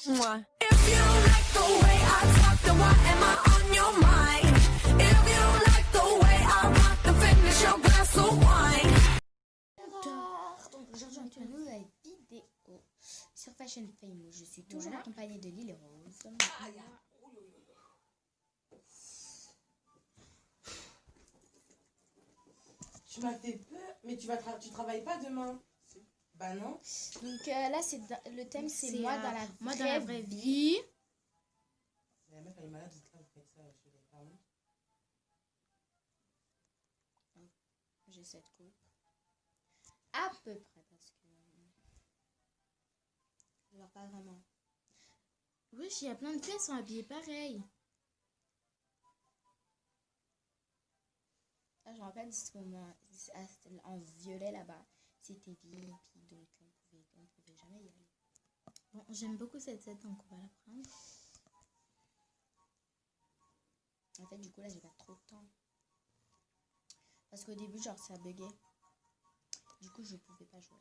Mwah. If you don't like the way I talk, then why am I on your mind? If you don't like the way I rock, then finish your glass of wine. Donc aujourd'hui on tourne une nouvelle vidéo sur Fashion Fame. Je suis toujours accompagnée de Lily Rose. Tu m'as fait peur, mais tu travailles pas demain. Bah non. Donc là c'est le thème c'est moi dans la vraie vie. La meuf elle est malade, vous faites ça chez les parents. J'ai cette coupe. À peu près parce que je vois pas vraiment. Oui, il y a plein de filles qui sont habillées pareil. Là, je me rappelle de ce moment en violet là-bas. C'était VIP, donc on pouvait jamais y aller. Bon, j'aime beaucoup cette set, donc on va la prendre. En fait, du coup, là, j'ai pas trop de temps. Parce qu'au début, genre, ça buguait. Du coup, je pouvais pas jouer.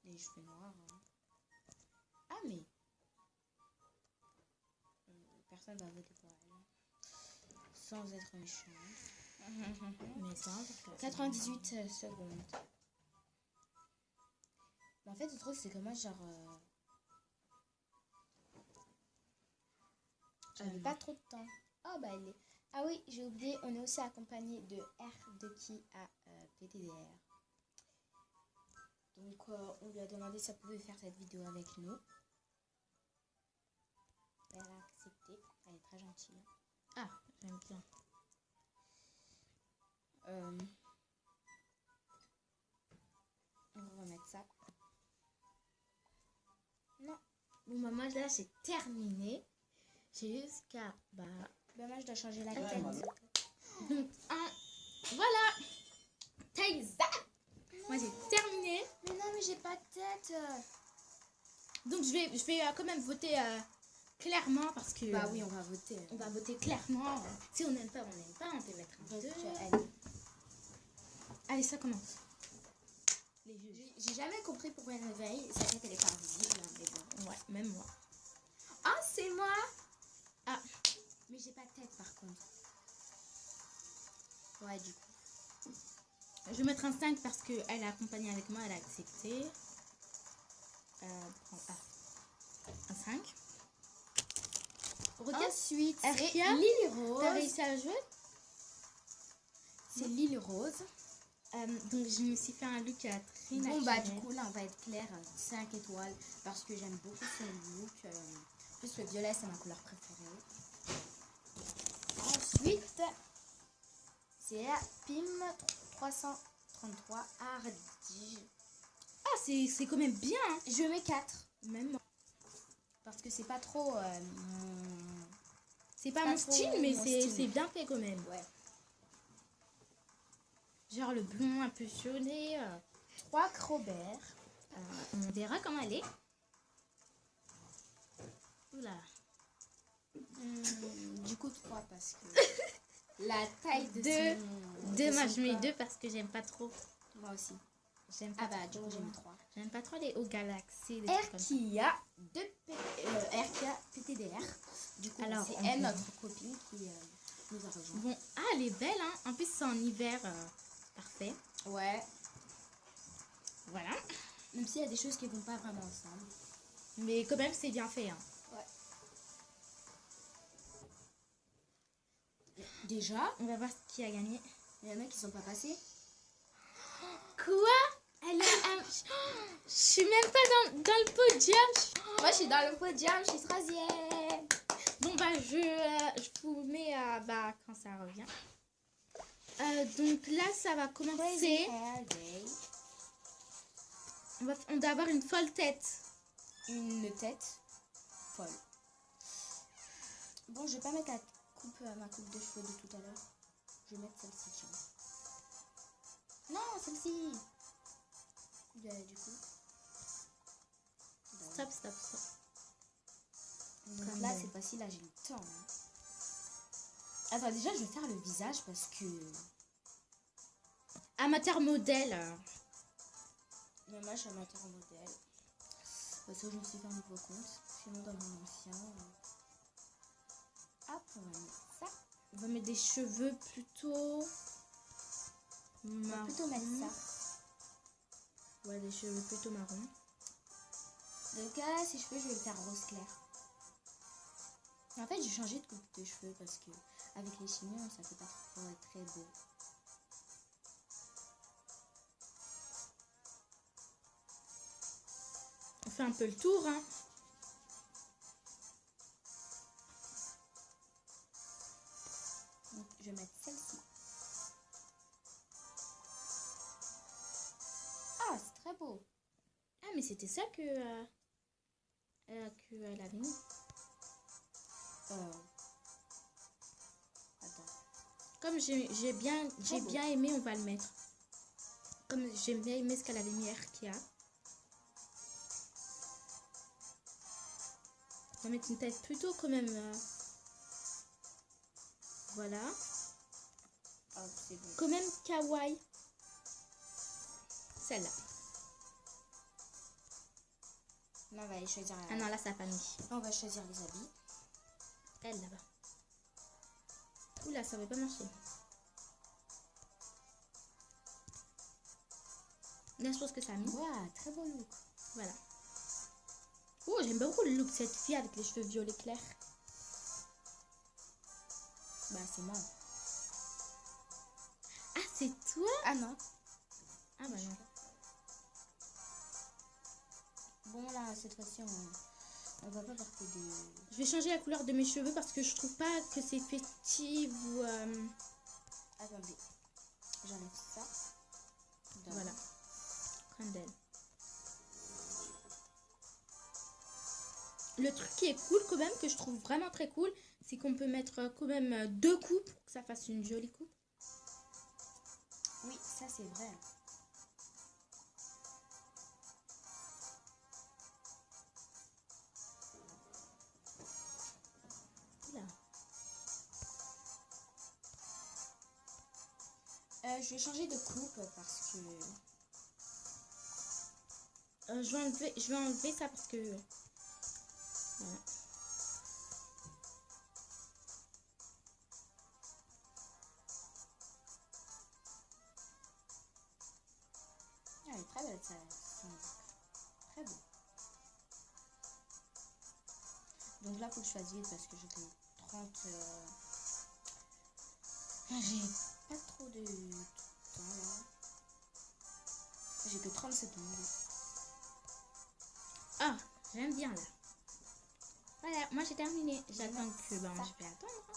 Les cheveux noirs. Hein. Ah, mais... personne va voter pour elle. Sans être méchant. Mais ça, 98 secondes. Mais en fait, le truc, c'est que moi, genre... j'avais pas trop de temps. Oh, bah, elle est... Ah oui, j'ai oublié, on est aussi accompagné de R de qui à PTDR. Donc, on lui a demandé si elle pouvait faire cette vidéo avec nous. Elle a accepté. Elle est très gentille. Ah, j'aime bien. On va remettre ça. Non. Bon, bah, moi, là, c'est terminé. J'ai jusqu'à... Bah, moi, je dois changer la Ouais, tête. voilà. donc, voilà. Taïsa. Moi, j'ai terminé. Mais non, mais j'ai pas de tête. Donc, je vais quand même voter clairement parce que... Bah oui, on va voter. On va voter clairement. Si on n'aime pas, on n'aime pas. On peut mettre un Donc, 2. elle. Allez, ça commence. Les jeux. J'ai jamais compris pourquoi elle réveille. Sa tête, elle est pas invisible. Hein, mais bon. Ouais, même moi. Ah, c'est moi. Ah. Mais j'ai pas de tête, par contre. Ouais, du coup. Je vais mettre un 5 parce qu'elle est accompagnée avec moi, elle a accepté. Un 5. Regarde, Ensuite, c'est Erkia, Lily Rose. t'as réussi à jouer? C'est Lily Rose. Donc je me suis fait un look très naturel. Bon, bah, du coup, là, on va être clair. 5 étoiles. Parce que j'aime beaucoup son look. Plus le violet, c'est ma couleur préférée. Ensuite, c'est la PIM 333 Hardy. Ah, c'est quand même bien. Hein. Je mets 4. Même moi. Parce que c'est pas trop C'est pas mon trop style, mais mon c'est style. bien fait quand même. Ouais. Genre le blond un peu violet. 3 Crobert. On verra comment elle est. Oula. Du coup 3 parce que la taille de Deux, moi son je mets corps. 2 parce que j'aime pas trop. Moi aussi. J'aime pas Ah bah du trop. coup j'ai mis 3. J'aime pas trop les hauts galaxies. des trucs comme ça. Erkia de Erkia PTDR. Du coup Alors, c'est on elle peut- notre copine qui nous a rejoint. Bon, ah, elle est belle, hein. En plus, c'est en hiver. Parfait. Ouais. Voilà. Même s'il y a des choses qui vont pas vraiment ensemble. Mais quand même, c'est bien fait, hein. Déjà, On va voir qui a gagné. il y en a qui sont pas passés. Quoi? Elle a un... Je suis même pas dans le podium. Moi je suis dans le podium, je suis 3e. Bon, bah, je vous mets bah, quand ça revient. Donc là, ça va commencer. On doit avoir une folle tête. Une tête folle. Bon, je vais pas mettre ma coupe de cheveux de tout à l'heure. Je vais mettre celle-ci, tiens. Non, celle-ci. Du coup. Stop. Donc Comme là, bon. cette fois-ci, là, j'ai le temps. Hein. Attends, déjà, je vais faire le visage parce que... Amateur modèle. Mais moi, je suis amateur modèle. Parce que je me suis fait un nouveau compte. Sinon, dans mon ancien. Hop, on va mettre ça. On va mettre des cheveux plutôt On va marron. plutôt mettre ça. Ouais, des cheveux plutôt marron. Donc là, ces cheveux, je vais le faire rose clair. En fait, j'ai changé de coupe de cheveux parce que avec les chignons, ça fait pas trop très beau. On fait un peu le tour, hein. Donc, je vais mettre celle-ci. Ah, c'est très beau. Ah, mais c'était ça que elle avait mis. Attends. Comme j'ai bien beau. aimé, on va le mettre. Comme j'ai bien aimé ce qu'elle avait mis Erkia. On va mettre une tête plutôt quand même. Voilà. Oh, c'est bon. Quand même kawaii. Celle-là. Là, on va aller choisir. Ah non, là, ça n'a pas mis. On va choisir les habits. Elle, là-bas. Oula, ça va pas marcher. Là, je pense que ça a mis. Waouh, très beau look. Voilà. Oh, j'aime beaucoup le look de cette fille avec les cheveux violets clairs. Bah, c'est moi. Ah, c'est toi? Ah non. Ah bah non. Bon, là, cette fois-ci, on va pas porter des... Je vais changer la couleur de mes cheveux parce que je trouve pas que c'est festif ou... Attendez. J'enlève ça. Dans- Voilà. Crandel. Le truc qui est cool quand même, que je trouve vraiment très cool, c'est qu'on peut mettre quand même 2 coupes pour que ça fasse une jolie coupe. Oui, ça, c'est vrai. Là. Je vais changer de coupe parce que... Je vais enlever ça parce que... Voilà. Ah, elle est très belle, ça. Très beau. Donc là, faut que je fasse vite parce que j'ai que 30... J'ai pas trop de temps, là. J'ai que 30 secondes. Ah, j'aime bien là. Voilà, moi j'ai terminé. J'attends que... Ben, Ça. je vais attendre. Hein.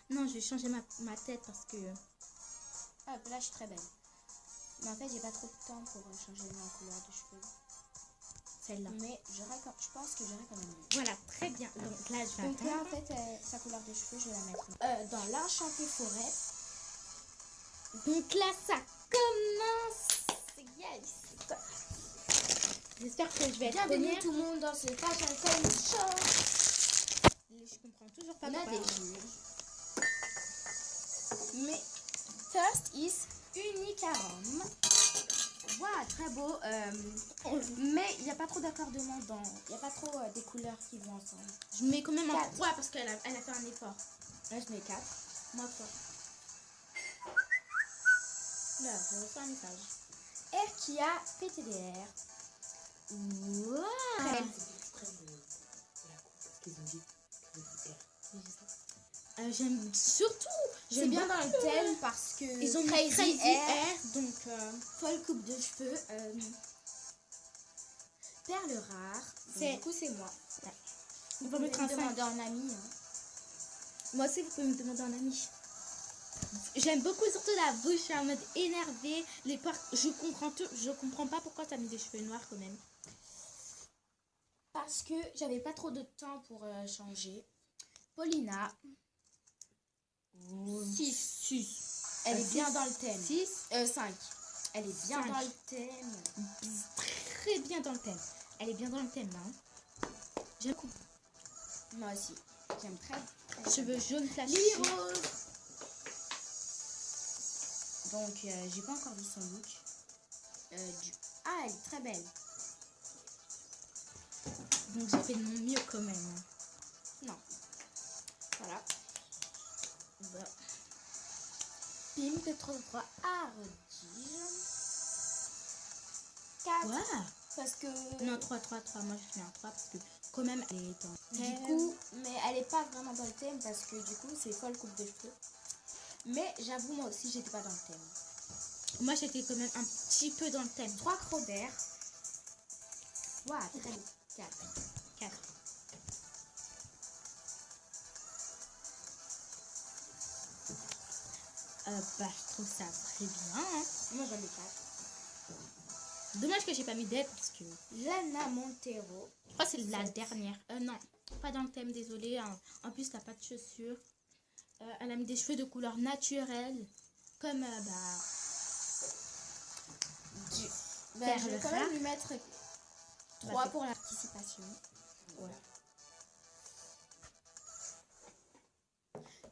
Non, je vais changer ma tête parce que... Ah, là, je suis très belle. Mais en fait, j'ai pas trop de temps pour changer ma couleur de cheveux. Celle-là. Mais je pense que j'aurai quand même mieux. Voilà, très bien. Donc là, je vais Donc là, en attendre. fait, sa couleur de cheveux, je vais la mettre dans l'enchanté forêt. Donc là, ça commence. Yes. J'espère que je vais être Bienvenue première. tout le monde dans ce Fashion Time Show. Je comprends toujours pas On a pourquoi. des juges. Mais first is Unicarum. Waouh, très beau. Mais il n'y a pas trop d'accordement dans... Il n'y a pas trop des couleurs qui vont ensemble. Je mets quand même un 4. 3 parce qu'elle a fait un effort. Là, je mets 4. Moi, 3. Là, je reçois un message. Erkia PTDR. Wow. C'est exprès de la coupe parce qu'ils ont dit que le J'aime surtout. C'est bien dans le thème parce que Ils ont mis Crazy Crazy Hair, Hair, donc folle coupe de cheveux, perles rares. C'est- Du coup, c'est moi. on va mettre un 5. demander en ami. Hein. Moi aussi, vous pouvez me demander un ami. J'aime beaucoup surtout la bouche, je suis en mode énervée. Les portes, je comprends pas pourquoi t'as mis des cheveux noirs quand même. Parce que j'avais pas trop de temps pour changer. Paulina. 6. Elle est bien dans le thème. 6, 5. Elle est bien 5. dans le thème. très bien dans le thème. Elle est bien dans le thème là. Hein. J'aime beaucoup. Moi aussi. J'aime très. Cheveux jaunes flashy. Lily Rose. Donc, j'ai pas encore vu son look. Ah, elle est très belle. Donc j'ai fait de mon mieux quand même. Non. Voilà. Bah, Pim, de 33 à redire. 4. ouais. Parce que... Non, 3. Moi, je fais un 3 parce que quand même, elle est dans le Du thème. coup, mais elle est pas vraiment dans le thème parce que du coup, c'est folle coupe de cheveux. Mais j'avoue, moi aussi, j'étais pas dans le thème. Moi, j'étais quand même un petit peu dans le thème. 3 Crobert. Waouh, très beau. 4. 4. Bah, je trouve ça très bien. Hein. Moi, j'en ai 4. Dommage que j'ai pas mis d'aide parce que Lana Montero. je crois que c'est la 7. dernière. Non, pas dans le thème, désolée. En plus, t'as pas de chaussures. Elle a mis des cheveux de couleur naturelle. Comme, Ben, je vais Perle quand même rare. lui mettre 3 Bah, c'est- pour la participation. ouais.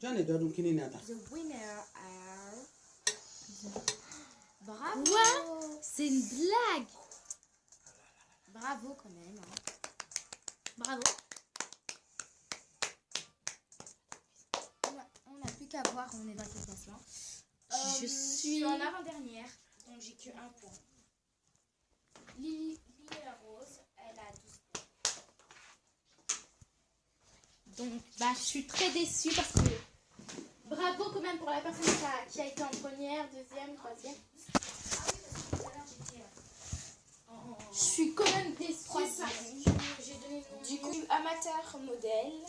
J'en ai d'autres qui n'est pas. The winner are... Bravo. Quoi? C'est une blague. Bravo quand même. Hein. Bravo. On n'a plus qu'à voir, on est dans quel classement. Je suis- suis en avant-dernière, donc j'ai que 1 point. Lily Rose, elle a 12 points. Donc, bah, je suis très déçue parce que bravo quand même pour la personne qui a été en première, deuxième, troisième. Ah oui, parce que tout à l'heure j'étais Je suis quand même déçue parce troisième. que j'ai donné mon Du mieux. coup, amateur modèle.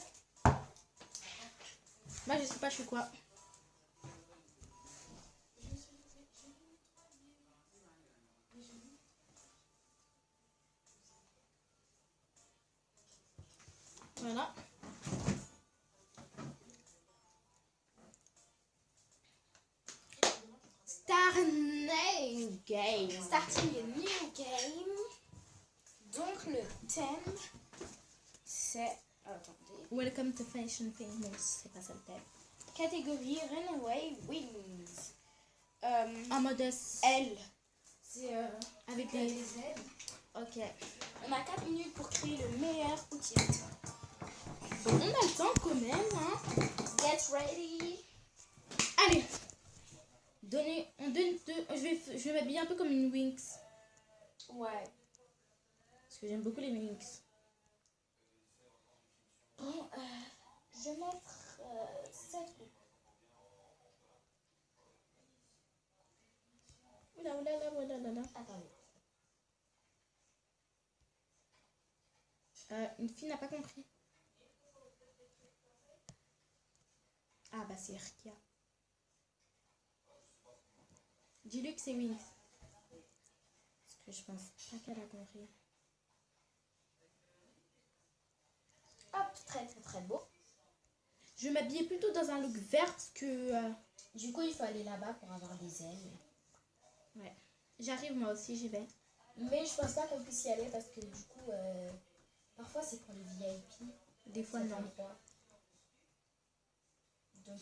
Moi, je sais pas, je suis quoi. Voilà. Star Name Game. Starting a new game. Donc le thème, c'est... Attendez. Welcome to Fashion Famous. C'est pas ça le thème. Catégorie Runaway Wings. En mode L. C'est avec les les. ailes. Ok. On a 4 minutes pour créer le meilleur outil. Bon, on a le temps quand même, hein. Get ready. Allez. On donne deux. Je vais m'habiller un peu comme une Winx. Ouais. Parce que j'aime beaucoup les Winx. Bon, je vais mettre 7 coups. Oula. Attendez. Une fille n'a pas compris. Ah bah c'est Erkia. Dis-lui que c'est Winx. Parce que je pense pas qu'elle a compris. Hop, très beau. Je vais m'habiller plutôt dans un look vert parce que... Du coup, il faut aller là-bas pour avoir des ailes. ouais. J'arrive moi aussi, j'y vais. Mais je pense pas qu'on puisse y aller parce que du coup, parfois c'est pour les VIP. Des fois non. Donc,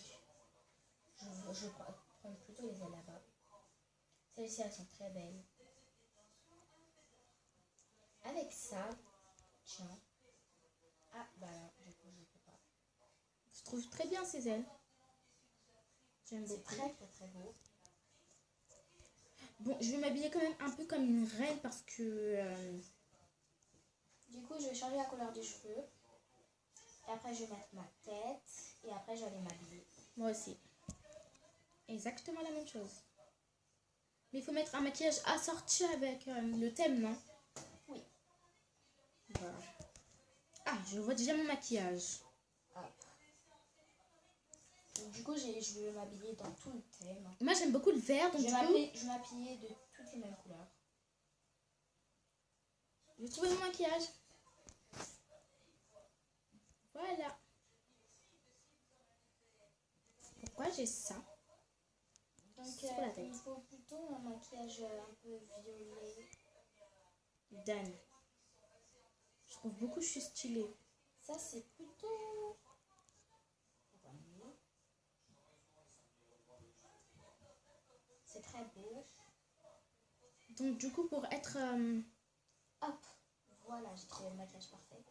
je prends plutôt les ailes là-bas. Celles-ci, elles sont très belles. Avec ça, tiens. Ah, bah non, du coup, je peux pas. Je trouve très bien ces ailes. J'aime C'est beaucoup. très beau. Bon, je vais m'habiller quand même un peu comme une reine parce que... Du coup, je vais changer la couleur des cheveux. Et après, je vais mettre ma tête. Et après, je vais aller m'habiller. moi aussi. Exactement la même chose. Mais il faut mettre un maquillage assorti avec le thème, non? Oui. Voilà. Ah, je vois déjà mon maquillage. Donc, du coup, je vais m'habiller dans tout le thème. Moi, j'aime beaucoup le vert, donc Je du vais coup, m'habiller de toutes les mêmes couleurs. j'ai trouvé mon maquillage. Voilà. Pourquoi j'ai ça? Donc, Sur la tête. il faut plutôt un maquillage un peu violet. Dan. Je trouve beaucoup que je suis stylée. Ça, c'est plutôt... C'est très beau. Donc du coup, pour être... Hop, voilà, j'ai trouvé le maquillage parfait.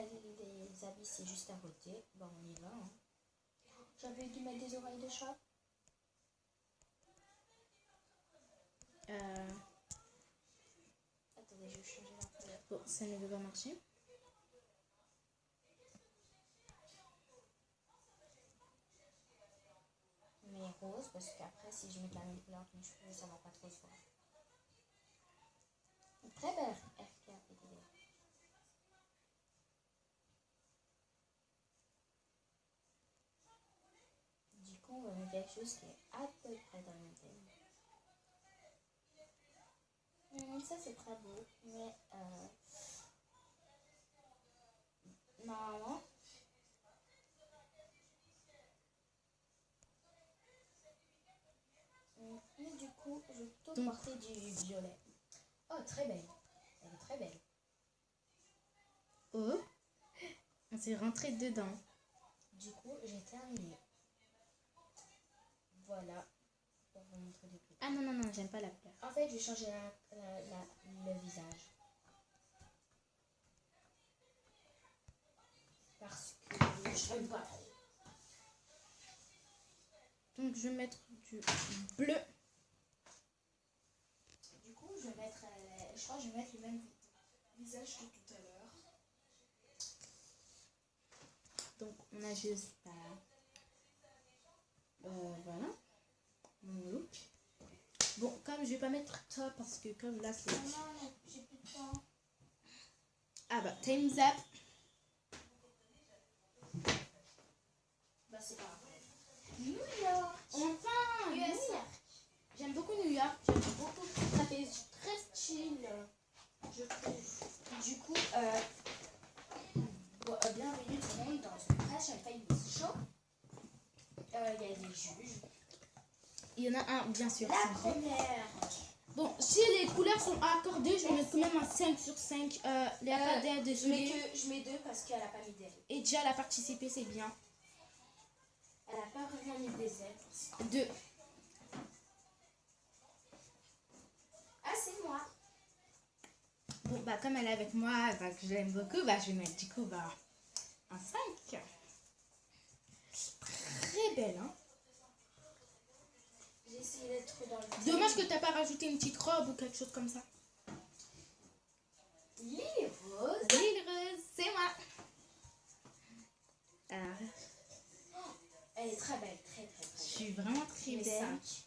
les habits, c'est juste à côté. Bon, on y va. Hein. J'avais dû mettre des oreilles de chat. Attendez, je vais changer la couleur. Bon, ça ne veut pas marcher. Mais rose, parce qu'après, si je mets de la même couleur que mes cheveux, ça va pas trop se voir. Très belle RKPDD. Du coup, on va mettre quelque chose qui est à peu près dans le thème. Ça, c'est très beau, mais normalement, mais du coup, je vais plutôt Donc- porter du violet. Oh, très belle. Elle est très belle. Oh, on s'est rentré dedans. Du coup, j'ai terminé. Voilà. Pour vous montrer des plus. Ah non, non, non, j'aime pas la couleur. En fait, je vais changer le visage. Parce que je n'aime pas trop. Donc, je vais mettre du bleu. Du coup, je vais mettre, je crois que je vais mettre le même visage que tout à l'heure. Donc, on a juste voilà mon look. Bon, comme je vais pas mettre ça parce que comme là c'est... Non, j'ai plus de temps. Ah bah, time's up. Bah, c'est pas grave. New York. Enfin, USA. j'aime beaucoup New York. J'aime beaucoup. Ça fait très chill, je trouve. Du coup, bienvenue tout le monde dans ce Crash and Fight Show. Il y a des juges. Il y en a un, bien sûr. La c'est vrai. première. Bon, si les couleurs sont accordées, je vais mettre quand même un 5 sur 5. Léa Padel, Je désolée. mets deux parce qu'elle a pas mis d'ailes. Et déjà, elle a participé, c'est bien. Elle a pas vraiment mis des ailes. 2. Ah, c'est moi. Bon, bah, comme elle est avec moi, bah, que j'aime beaucoup, bah, je vais mettre du coup, bah, un 5. Très belle, hein. J'ai essayé d'être dans le thème. Dommage que t'as pas rajouté une petite robe ou quelque chose comme ça. Lily Rose. Lille Rose, c'est moi. Elle est très belle, très très Je très suis vraiment belle. très Je mets belle. 5.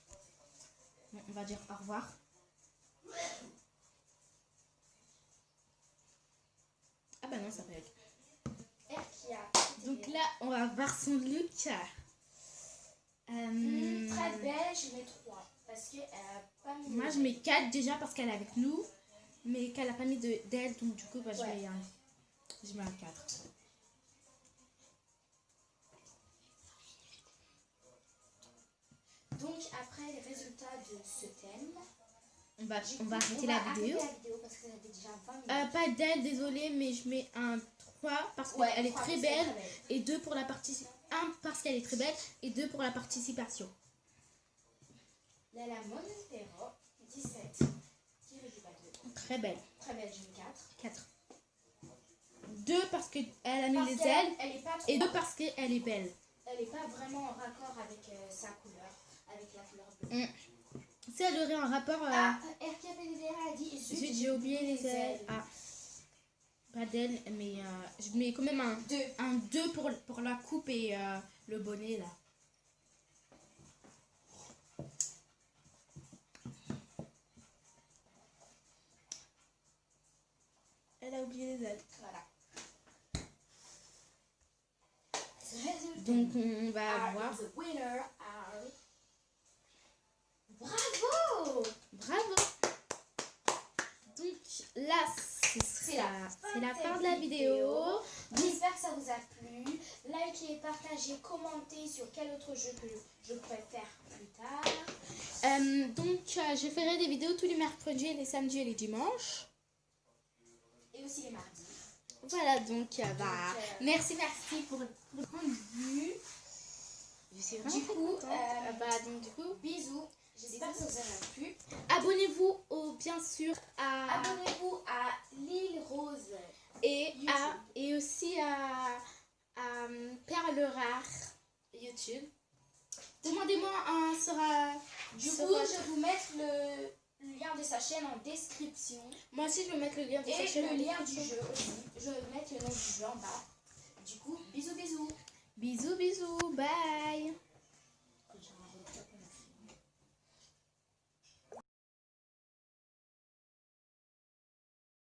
Bon, on va dire au revoir. Ah bah non, ça peut être. Erkia. Donc là, on va voir son look. Très belle, je mets 3. Parce qu'elle a pas mis Moi, de je mets 4 déjà parce qu'elle est avec nous. Mais qu'elle a pas mis d'elle, donc du coup, bah, je Ouais. mets un 4. Donc après les résultats de ce thème, On va arrêter on la va vidéo. arrêter la vidéo parce que ça fait déjà 20 minutes. Pas d'elle, désolée, mais je mets un 3 parce Ouais, qu'elle est 3 très parce belle. qu'elle est très belle. Et 2 pour la participation. 1 parce qu'elle est très belle et 2 pour la participation. Là, la Monstero, 17. Qui réduit pas 2. Très belle. Très belle, je mets 4. 4. 2 parce qu'elle a mis Parce les qu'elle ailes. elle est pas trop, Et 2 parce qu'elle est belle. elle est pas vraiment en raccord avec sa couleur, avec la couleur bleue. Si elle aurait un rapport... RKPDDR a dit zut, J'ai oublié les ailes. Ah. Pas d'elle, mais je mets quand même un 2 pour la coupe et le bonnet là. Elle a oublié les ailes. Voilà. Résultat. Donc on va voir. The winner are... Bravo! Bravo. Donc là, c'est la fin de la vidéo. J'espère que ça vous a plu. Likez, partagez, commentez sur quel autre jeu que je pourrais faire plus tard. Donc je ferai des vidéos tous les mercredis, les samedis et les dimanches. Et aussi les mardis. Voilà, donc merci pour le point de vue. Je suis vraiment Du coup, contente. Donc du coup, bisous. J'espère que ça vous aura plu. abonnez-vous bien sûr à Abonnez-vous à Lille Rose. et YouTube. et aussi à Perle Rare YouTube. Demandez-moi Du coup, je vais vous mettre le lien de sa chaîne en description. Moi aussi, je vais mettre le lien de sa Et chaîne en le lien du description. jeu aussi. Je vais mettre le nom du jeu en bas. Du coup, bisous bisous. Bisous, bisous, bye.